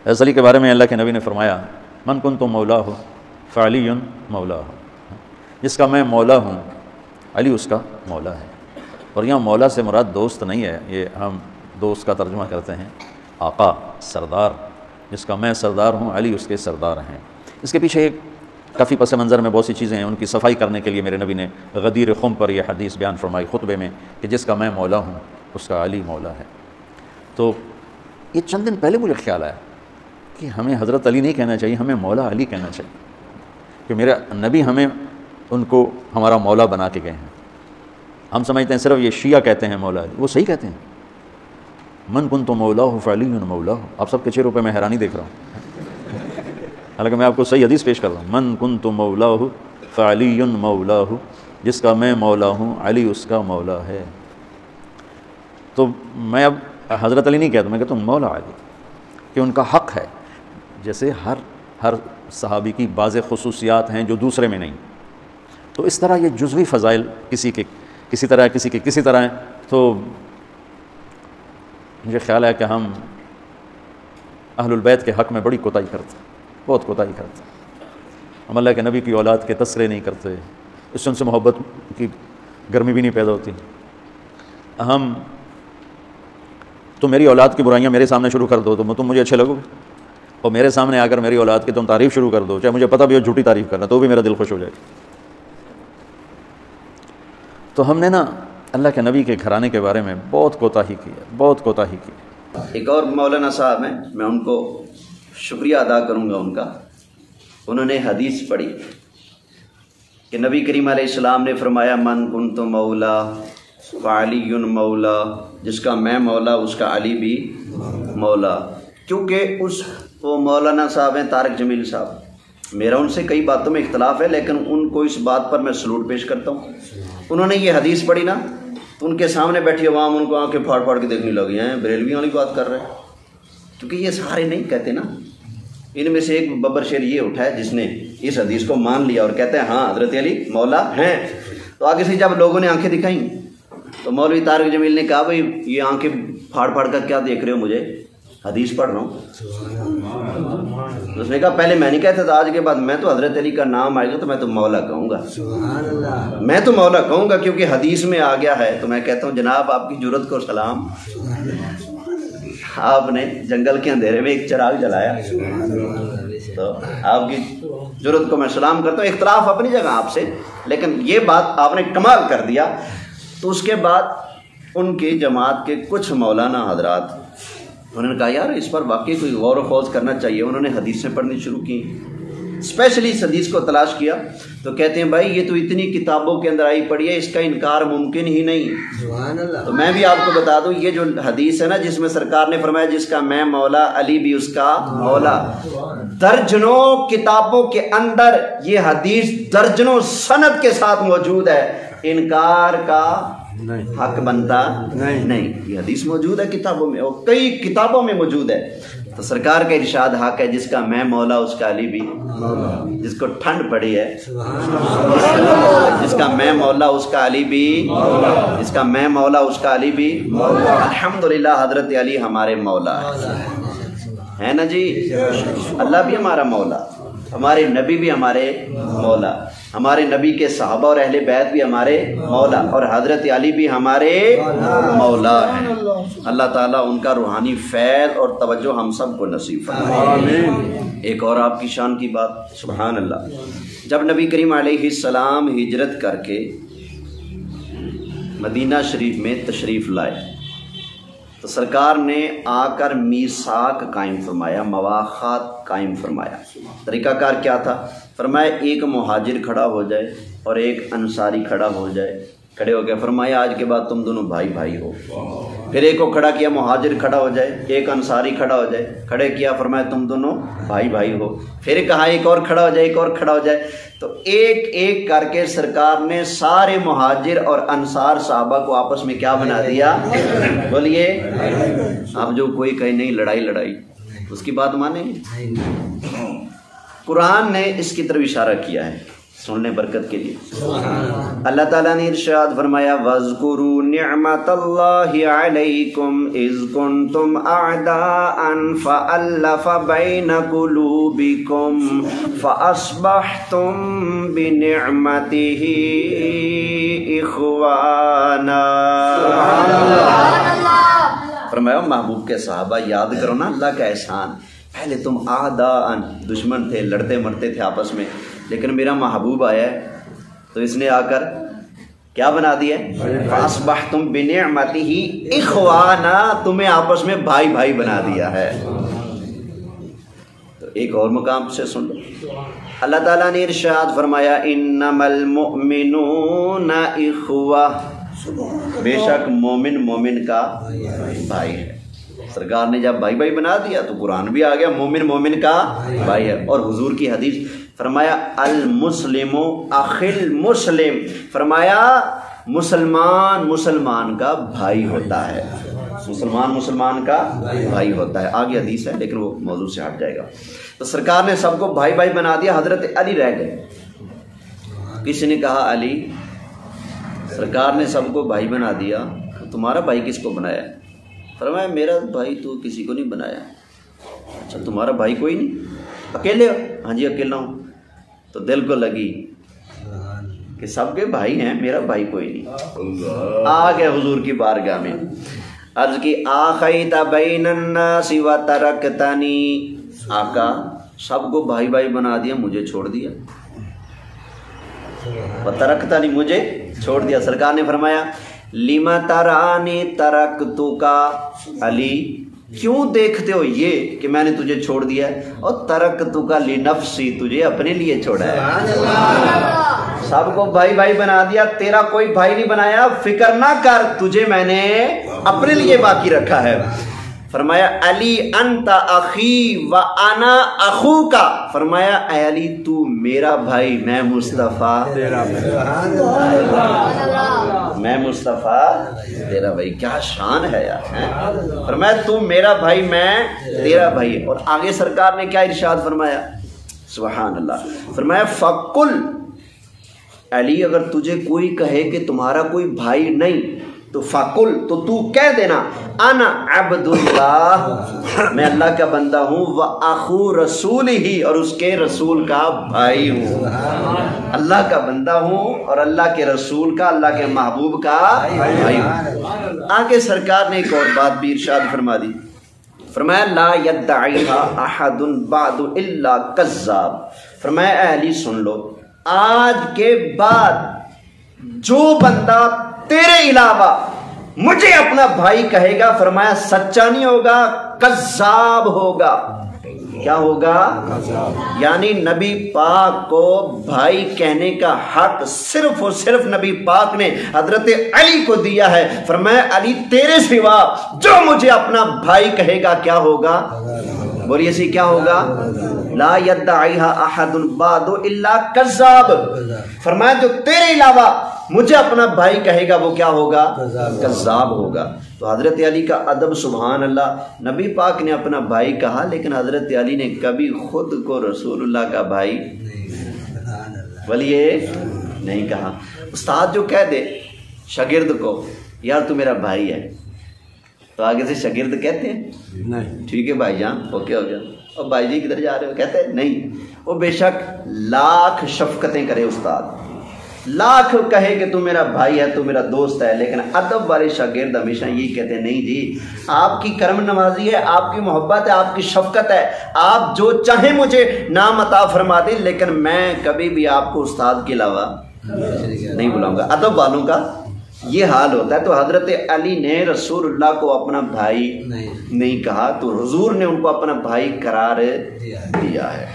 حضرت علی کے بارے میں اللہ کے نبی نے فرمایا من کنت مولاہ فعلی مولاہ، جس کا میں مولا ہوں علی اس کا مولا ہے۔ اور یہاں مولا سے مراد دوست نہیں ہے، یہ ہم دوست کا ترجمہ کرتے ہیں آقا، سردار، جس کا میں سردار ہوں علی اس کے سردار ہیں۔ اس کے پیچھے ایک کافی پس منظر میں بہت سی چیزیں ہیں، ان کی صفائی کرنے کے لیے میرے نبی نے غدیر خم پر یہ حدیث بیان فرمائی خطبے میں کہ جس کا میں مولا ہوں اس کا علی مولا ہے۔ تو یہ چند دن پہلے مجھے خیال آیا کہ ہمیں حضرت علی نہیں کہنا چاہیے، ہمیں مولا علی کہنا چاہیے، کہ میرا نبی ہمیں ان کو ہمارا مولا بنا کے گئے ہیں۔ ہم سمجھتے ہیں صرف یہ شیعہ کہتے ہیں مولا علی، وہ صحیح کہتے ہیں، من کنت مولاہ فعلی مولاہ۔ آپ سب کے چہروں پہ میں حیرانی دیکھ رہا ہوں، حالانکہ میں آپ کو صحیح حدیث پیش کر رہا ہوں، من کنت مولاہ فعلی مولاہ، جس کا میں مولا ہوں علی اس کا مولا ہے۔ تو میں اب حضرت علی نہیں کہتا، میں کہتا ہوں مولا علی، کہ ان کا حق ہے، جیسے ہر صحابی کی بعض خصوصیات ہیں جو دوسرے میں نہیں۔ تو اس طرح یہ جزوی فضائل کسی کے کسی طرح ہیں، تو مجھے خیال ہے کہ ہم اہل البیت کے حق میں بڑی کوتاہی کرتے ہیں، بہت کوتاہی کرتے ہیں۔ ہم اللہ کے نبی کی اولاد کے تذکرے نہیں کرتے، اس سے ان سے محبت کی گرمی بھی نہیں پیدا ہوتی۔ تم میری اولاد کی برائیاں میرے سامنے شروع کر دو تو تم مجھے اچھے لگو گے، اور میرے سامنے آ کر میری اولاد کی تم تعریف شروع کر دو، چاہے مجھے پتہ بھی ہو جھوٹی تعریف کرنا، تو بھی میرا دل خوش ہو جائے گا۔ تو ہم نے نا اللہ کے نبی کے گھرانے کے بارے میں بہت کوتاہی کی ہے، بہت کوتاہی کی ہے۔ ایک اور مولانا صاحب ہیں، میں ان کو شکریہ ادا کروں گا ان کا، انہوں نے حدیث پڑھی کہ نبی کریم علیہ السلام نے فرمایا من کنت مولا فعلی مولا، جس کا میں مولا اس کا علی بھی مولا۔ کیونکہ وہ مولانا صاحب ہیں طارق جمیل صاحب، میرا ان سے کئی باتوں میں اختلاف ہے، لیکن ان کو اس بات پر میں سلوٹ پیش کرتا ہوں۔ انہوں نے یہ حدیث پڑھی نا، تو ان کے سامنے بیٹھی عوام ان کو آنکھیں پھاڑ پھاڑ کے دیکھنے لگی ہیں، بریلویوں والی بات کر رہے ہیں، کیونکہ یہ سارے نہیں کہتے نا۔ ان میں سے ایک ببر شیر یہ اٹھا ہے جس نے اس حدیث کو مان لیا اور کہتے ہیں ہاں حضرت علی مولا ہیں۔ تو آگے سے جب لوگوں نے آنکھیں دکھائیں تو مولوی طارق جمیل نے کہا بھائی یہ آنکھیں پھاڑ پھاڑ کر کیا دیکھ رہے ہو، مجھے حدیث پڑھ رہا ہوں۔ اس نے کہا پہلے میں نہیں کہتا تھا، آج کے بعد میں تو حضرت علی کا نام آئے گا تو میں تو مولا کہوں گا، میں تو مولا کہوں گا، کیونکہ حدیث میں آ گیا ہے۔ تو میں کہتا ہوں جناب آپ کی جرت کو سلام، آپ نے جنگل کے اندھیرے میں ایک چراغ جلایا، تو آپ کی جرت کو میں سلام کرتا ہوں۔ اختلاف اپنی جگہ آپ سے، لیکن یہ بات آپ نے کمال کر دیا۔ تو اس کے بعد ان کی جماعت کے کچھ مولانا حضرات انہوں نے کہا یار اس پر واقعی کوئی غور و خوض کرنا چاہیے، انہوں نے حدیثیں پڑھنی شروع کی، اسپیشلی اس حدیث کو تلاش کیا، تو کہتے ہیں بھائی یہ تو اتنی کتابوں کے اندر آئی پڑھی ہے، اس کا انکار ممکن ہی نہیں۔ تو میں بھی آپ کو بتا دوں یہ جو حدیث ہے نا جس میں سرکار نے فرمایا جس کا میں مولا علی بھی اس کا مولا، درجنوں کتابوں کے اندر یہ حدیث درجنوں سند کے ساتھ موجود ہے، انکار کا حق بنتا نہیں۔ یہ حدیث موجود ہے کتابوں میں، اور کئی کتابوں میں موجود ہے۔ تو سرکار کا ارشاد حق ہے جس کا میں مولا اس کا علی بھی، جس کو ٹھنڈ پڑی ہے، جس کا میں مولا اس کا علی بھی، جس کا میں مولا اس کا علی بھی۔ الحمدللہ حضرت علی ہمارے مولا ہے نا جی، اللہ بھی ہمارا مولا، ہمارے نبی بھی ہمارے مولا، ہمارے نبی کے صحابہ اور اہل بیت بھی ہمارے مولا، اور حضرت علی بھی ہمارے مولا ہیں۔ اللہ تعالیٰ ان کا روحانی فیض اور توجہ ہم سب کو نصیب فرمائے۔ ایک اور آپ کی شان کی بات، سبحان اللہ، جب نبی کریم علیہ السلام ہجرت کر کے مدینہ شریف میں تشریف لائے تو سرکار نے آ کر میثاق قائم فرمایا، مواخات قائم فرمایا۔ طریقہ کار کیا تھا؟ فرمایا ایک مہاجر کھڑا ہو جائے اور ایک انصاری کھڑا ہو جائے، کھڑے ہو گئے، فرمایا آج کے بعد تم دونوں بھائی بھائی ہو۔ پھر ایک کو کھڑا کیا، مہاجر کھڑا ہو جائے، ایک انصاری کھڑا ہو جائے، کھڑے کیا، فرمایا تم دونوں بھائی بھائی ہو۔ پھر کہا ایک اور کھڑا ہو جائے، ایک اور کھڑا ہو جائے۔ تو ایک ایک کر کے سرکار نے سارے مہاجر اور انصار صحابہ کو آپس میں کیا بنا دیا؟ بولیے، اب جو کوئی کہے نہیں لڑائی لڑائی، اس کی بات مانیں گے؟ قرآن نے اس کی طرف اشارہ کیا ہے سننے برکت کے لیے. اللہ تعالیٰ نے ارشاد فرمایا وَاذْكُرُوا نِعْمَةَ اللَّهِ عَلَيْكُمْ إِذْ كُنْتُمْ أَعْدَاءً فَأَلَّفَ بَيْنَ قُلُوبِكُمْ فَأَصْبَحْتُمْ بِنِعْمَتِهِ إِخْوَانًا. فرمایا محبوب کے صحابہ یاد کرو نا اللہ کا احسان. پہلے تم اعداء دشمن تھے, لڑتے مرتے تھے آپس میں, لیکن میرا محبوب آیا ہے تو اس نے آ کر کیا بنا دیا ہے؟ فَأَصْبَحْتُمْ بِنِعْمَتِهِ إِخْوَانًا, تمہیں آپس میں بھائی بھائی بنا دیا ہے. تو ایک اور مقام سے سن لو. اللہ تعالیٰ نے ارشاد فرمایا انما المؤمنون اخوہ, بے شک مومن مومن کا بھائی ہے. سرکار نے جب بھائی بھائی بنا دیا تو قرآن بھی آ گیا مومن مومن کا بھائی ہے. اور حضور کی حدیث فرمایا المسلم اخی المسلم, فرمایا مسلمان مسلمان کا بھائی ہوتا ہے, مسلمان مسلمان کا بھائی ہوتا ہے. آگے حدیث ہے لیکن وہ موضوع سے ہٹ جائے گا. تو سرکار نے سب کو بھائی بھائی بنا دیا, حضرت علی رہ گئے. کسی نے کہا علی, سرکار نے سب کو بھائی بنا دیا, تمہارا بھائی کس کو بنایا؟ فرمایا میرا بھائی تو کسی کو نہیں بنایا. اچھا تمہارا بھائی کوئی نہیں, اکیلے ہو؟ ہاں جی اکیلا ہوں. تو دل کو لگی کہ سب کے بھائی ہیں, میرا بھائی کوئی نہیں. آ گئے حضور کی بارگاہ میں, عرض کی آخیت بین الناس وترکتنی, آقا سب کو بھائی بھائی بنا دیا, مجھے چھوڑ دیا. وترکتنی, مجھے چھوڑ دیا. سرکار نے فرمایا لما ترانی ترکتک, علی کیوں دیکھتے ہو یہ کہ میں نے تجھے چھوڑ دیا ہے, اور ترکتک لنفسی, تجھے اپنے لیے چھوڑا ہے. سب کو بھائی بھائی بنا دیا, تیرا کوئی بھائی نہیں بنایا, فکر نہ کر, تجھے میں نے اپنے لیے باقی رکھا ہے. فرمایا علی انت اخی و انا اخوک, فرمایا اے علی تو میرا بھائی, میں مصطفیٰ تیرا بھائی, میں مصطفیٰ تیرا بھائی. کیا شان ہے یار. فرمایا تو میرا بھائی, میں تیرا بھائی. اور آگے سرکار نے کیا ارشاد فرمایا, سبحان اللہ, فرمایا فقل علی, اگر تجھے کوئی کہے کہ تمہارا کوئی بھائی نہیں تو فقل, تو تو کہہ دینا انا عبد اللہ, میں اللہ کا بندہ ہوں, و اخو رسول ہی, اور اس کے رسول کا بھائی ہوں. اللہ کا بندہ ہوں اور اللہ کے رسول کا, اللہ کے محبوب کا بھائی ہوں. آگے سرکار نے ایک اور بات بھی ارشاد فرما دی. فرمایا لا یدعیھا احد بعد الا کذاب. فرمایا اے علی سن لو, آج کے بعد جو بندہ تیرے علاوہ مجھے اپنا بھائی کہے گا, فرمایا سچا نہیں ہوگا, کذاب ہوگا. کیا ہوگا؟ یعنی نبی پاک کو بھائی کہنے کا حق صرف اور صرف نبی پاک نے حضرت علی کو دیا ہے. فرمایا علی تیرے سوا جو مجھے اپنا بھائی کہے گا کیا ہوگا؟ بولیے سی کیا ہوگا؟ لا یدعیھا احد بعد الا کذاب. فرمایا جو تیرے علاوہ مجھے اپنا بھائی کہے گا وہ کیا ہوگا؟ کذاب ہوگا. تو حضرت علی کا ادب سبحان اللہ, نبی پاک نے اپنا بھائی کہا لیکن حضرت علی نے کبھی خود کو رسول اللہ کا بھائی بولیے نہیں کہا. استاد جو کہہ دے شاگرد کو یار تو میرا بھائی ہے, تو آگے سے شاگرد کہتے ہیں نہیں ٹھیک ہے بھائی جان اوکے ہو جان, اور بھائی جی کدھر جا رہے ہو, کہتے ہیں نہیں. وہ بے شک لاکھ شفقتیں کرے استاد, لاکھ کہے کہ تو میرا بھائی ہے, تو میرا دوست ہے, لیکن ادب والے شاگرد ہمیشہ یہی کہتے ہیں نہیں جی آپ کی کرم نوازی ہے, آپ کی محبت ہے, آپ کی شفقت ہے, آپ جو چاہیں مجھے نام عطا فرما دیں, لیکن میں کبھی بھی آپ کو استاد کے علاوہ نہیں بلاؤں گا. ادب والوں کا یہ حال ہوتا ہے. تو حضرت علی نے رسول اللہ کو اپنا بھائی نہیں کہا, تو حضور نے ان کو اپنا بھائی قرار دیا ہے.